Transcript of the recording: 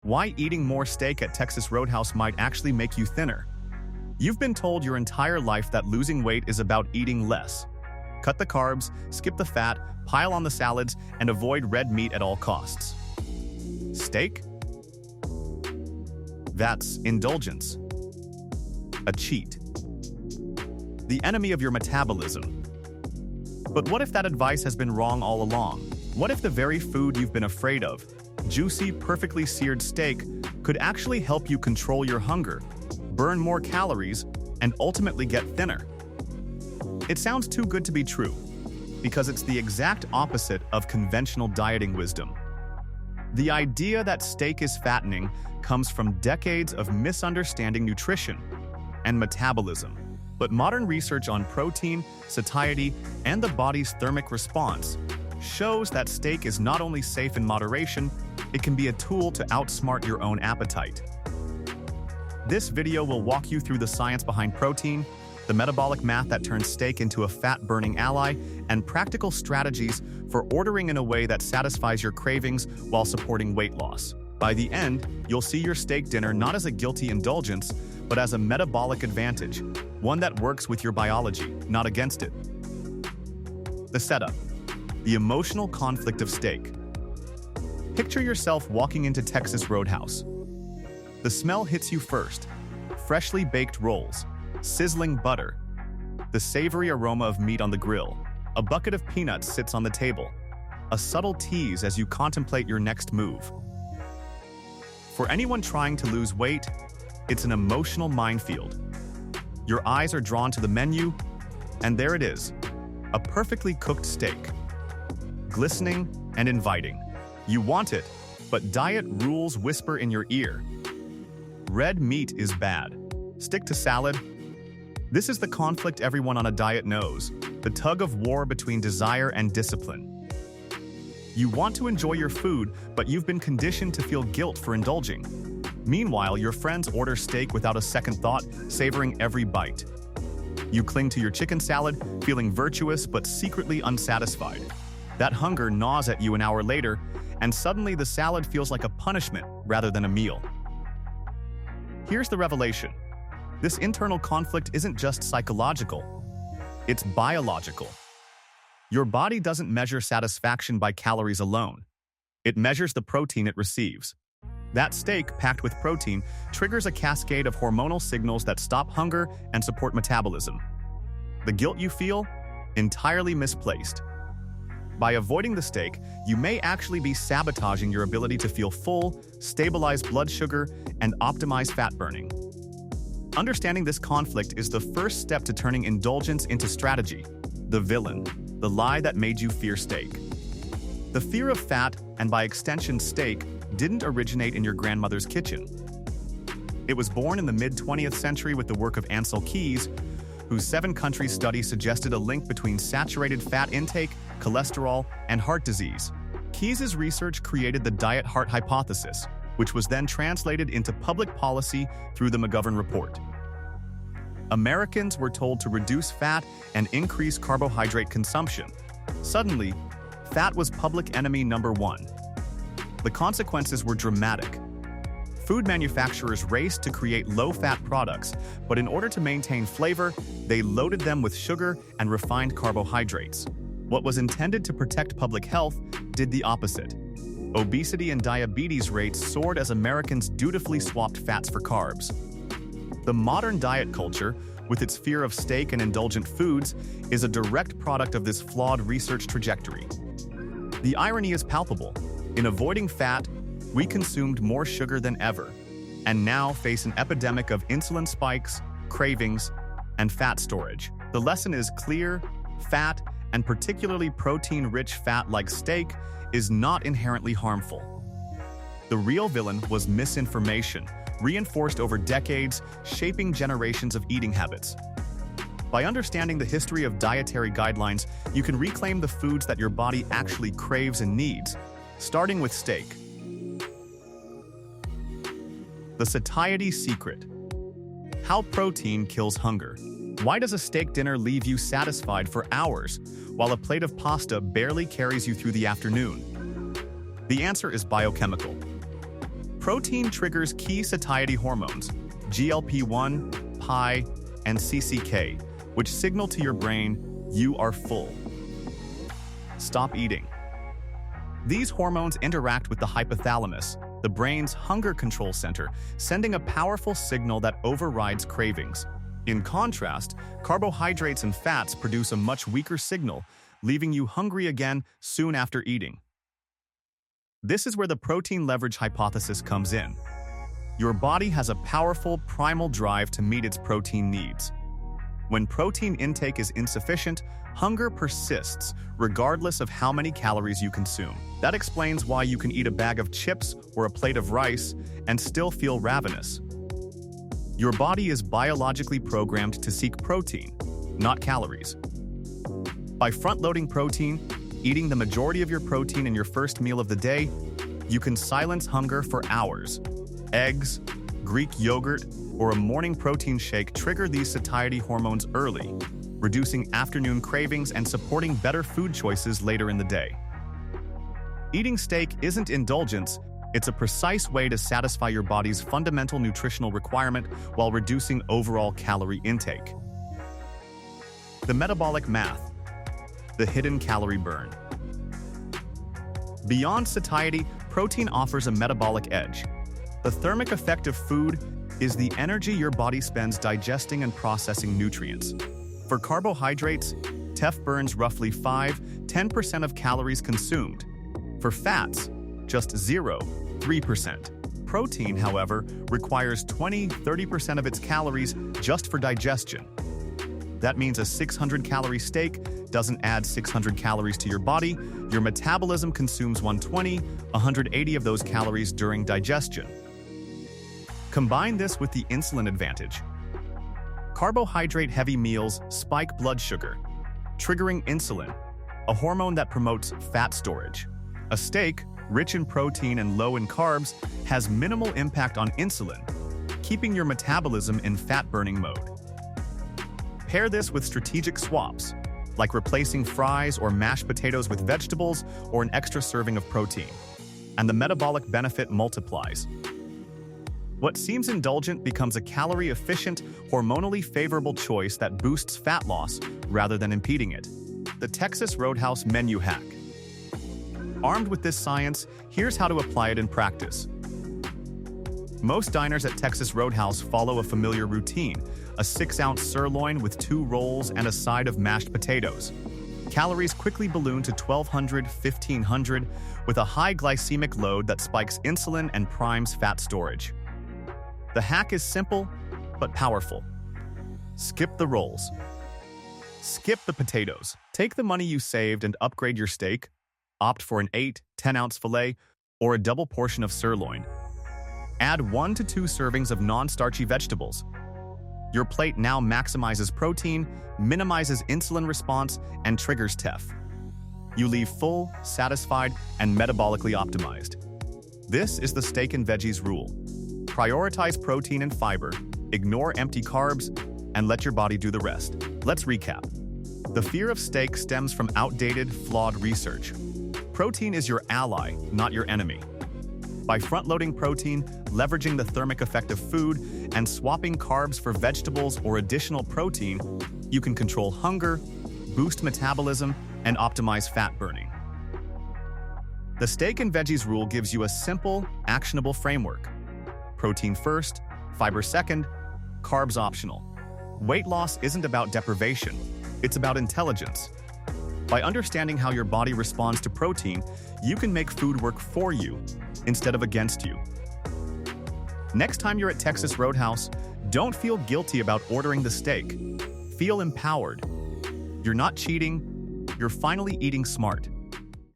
Why eating more steak at Texas Roadhouse might actually make you thinner. You've been told your entire life that losing weight is about eating less. Cut the carbs, skip the fat, pile on the salads, and avoid red meat at all costs. Steak? That's indulgence. A cheat. The enemy of your metabolism. But what if that advice has been wrong all along? What if the very food you've been afraid of, juicy, perfectly seared steak, could actually help you control your hunger, burn more calories, and ultimately get thinner? It sounds too good to be true, because it's the exact opposite of conventional dieting wisdom. The idea that steak is fattening comes from decades of misunderstanding nutrition and metabolism. But modern research on protein, satiety, and the body's thermic response shows that steak is not only safe in moderation, it can be a tool to outsmart your own appetite. This video will walk you through the science behind protein, the metabolic math that turns steak into a fat-burning ally, and practical strategies for ordering in a way that satisfies your cravings while supporting weight loss. By the end, you'll see your steak dinner not as a guilty indulgence, but as a metabolic advantage, one that works with your biology, not against it. The setup. The emotional conflict of steak. Picture yourself walking into Texas Roadhouse. The smell hits you first. Freshly baked rolls, sizzling butter, the savory aroma of meat on the grill. A bucket of peanuts sits on the table, a subtle tease as you contemplate your next move. For anyone trying to lose weight, it's an emotional minefield. Your eyes are drawn to the menu, and there it is, a perfectly cooked steak, glistening and inviting. You want it, but diet rules whisper in your ear. Red meat is bad. Stick to salad. This is the conflict everyone on a diet knows, the tug of war between desire and discipline. You want to enjoy your food, but you've been conditioned to feel guilt for indulging. Meanwhile, your friends order steak without a second thought, savoring every bite. You cling to your chicken salad, feeling virtuous but secretly unsatisfied. That hunger gnaws at you an hour later, and suddenly the salad feels like a punishment rather than a meal. Here's the revelation. This internal conflict isn't just psychological, it's biological. Your body doesn't measure satisfaction by calories alone. It measures the protein it receives. That steak, packed with protein, triggers a cascade of hormonal signals that stop hunger and support metabolism. The guilt you feel? Entirely misplaced. By avoiding the steak, you may actually be sabotaging your ability to feel full, stabilize blood sugar, and optimize fat burning. Understanding this conflict is the first step to turning indulgence into strategy. The villain, the lie that made you fear steak. The fear of fat, and by extension steak, didn't originate in your grandmother's kitchen. It was born in the mid-20th century with the work of Ancel Keys, whose 7-country study suggested a link between saturated fat intake, cholesterol, and heart disease. Keys's research created the diet heart hypothesis, which was then translated into public policy through the McGovern Report. Americans were told to reduce fat and increase carbohydrate consumption. Suddenly, fat was public enemy number one. The consequences were dramatic. Food manufacturers raced to create low-fat products, but in order to maintain flavor, they loaded them with sugar and refined carbohydrates. What was intended to protect public health did the opposite. Obesity and diabetes rates soared as Americans dutifully swapped fats for carbs. The modern diet culture, with its fear of steak and indulgent foods, is a direct product of this flawed research trajectory. The irony is palpable. In avoiding fat, we consumed more sugar than ever, and now face an epidemic of insulin spikes, cravings, and fat storage. The lesson is clear: fat, and particularly protein-rich fat like steak, is not inherently harmful. The real villain was misinformation, reinforced over decades, shaping generations of eating habits. By understanding the history of dietary guidelines, you can reclaim the foods that your body actually craves and needs, starting with steak. The satiety secret. How protein kills hunger. Why does a steak dinner leave you satisfied for hours, while a plate of pasta barely carries you through the afternoon? The answer is biochemical. Protein triggers key satiety hormones, GLP-1, PI, and CCK, which signal to your brain, you are full. Stop eating. These hormones interact with the hypothalamus, the brain's hunger control center, sending a powerful signal that overrides cravings. In contrast, carbohydrates and fats produce a much weaker signal, leaving you hungry again soon after eating. This is where the protein leverage hypothesis comes in. Your body has a powerful primal drive to meet its protein needs. When protein intake is insufficient, hunger persists, regardless of how many calories you consume. That explains why you can eat a bag of chips or a plate of rice and still feel ravenous. Your body is biologically programmed to seek protein, not calories. By front-loading protein, eating the majority of your protein in your first meal of the day, you can silence hunger for hours. Eggs, Greek yogurt, or a morning protein shake trigger these satiety hormones early, reducing afternoon cravings and supporting better food choices later in the day. Eating steak isn't indulgence, it's a precise way to satisfy your body's fundamental nutritional requirement while reducing overall calorie intake. The metabolic math. The hidden calorie burn. Beyond satiety, protein offers a metabolic edge. The thermic effect of food is the energy your body spends digesting and processing nutrients. For carbohydrates, TEF burns roughly 5–10% of calories consumed. For fats, just 0–3%. Protein, however, requires 20–30% of its calories just for digestion. That means a 600-calorie steak doesn't add 600 calories to your body. Your metabolism consumes 120–180 of those calories during digestion. Combine this with the insulin advantage. Carbohydrate-heavy meals spike blood sugar, triggering insulin, a hormone that promotes fat storage. A steak, rich in protein and low in carbs, has minimal impact on insulin, keeping your metabolism in fat-burning mode. Pair this with strategic swaps, like replacing fries or mashed potatoes with vegetables or an extra serving of protein, and the metabolic benefit multiplies. What seems indulgent becomes a calorie-efficient, hormonally favorable choice that boosts fat loss rather than impeding it. The Texas Roadhouse menu hack. Armed with this science, here's how to apply it in practice. Most diners at Texas Roadhouse follow a familiar routine: a 6-ounce sirloin with 2 rolls and a side of mashed potatoes. Calories quickly balloon to 1,200–1,500 with a high glycemic load that spikes insulin and primes fat storage. The hack is simple, but powerful. Skip the rolls. Skip the potatoes. Take the money you saved and upgrade your steak. Opt for an 8–10-ounce filet or a double portion of sirloin. Add 1 to 2 servings of non-starchy vegetables. Your plate now maximizes protein, minimizes insulin response, and triggers TEF. You leave full, satisfied, and metabolically optimized. This is the steak and veggies rule. Prioritize protein and fiber, ignore empty carbs, and let your body do the rest. Let's recap. The fear of steak stems from outdated, flawed research. Protein is your ally, not your enemy. By front-loading protein, leveraging the thermic effect of food, and swapping carbs for vegetables or additional protein, you can control hunger, boost metabolism, and optimize fat burning. The steak and veggies rule gives you a simple, actionable framework. Protein first, fiber second, carbs optional. Weight loss isn't about deprivation, it's about intelligence. By understanding how your body responds to protein, you can make food work for you instead of against you. Next time you're at Texas Roadhouse, don't feel guilty about ordering the steak. Feel empowered. You're not cheating, you're finally eating smart.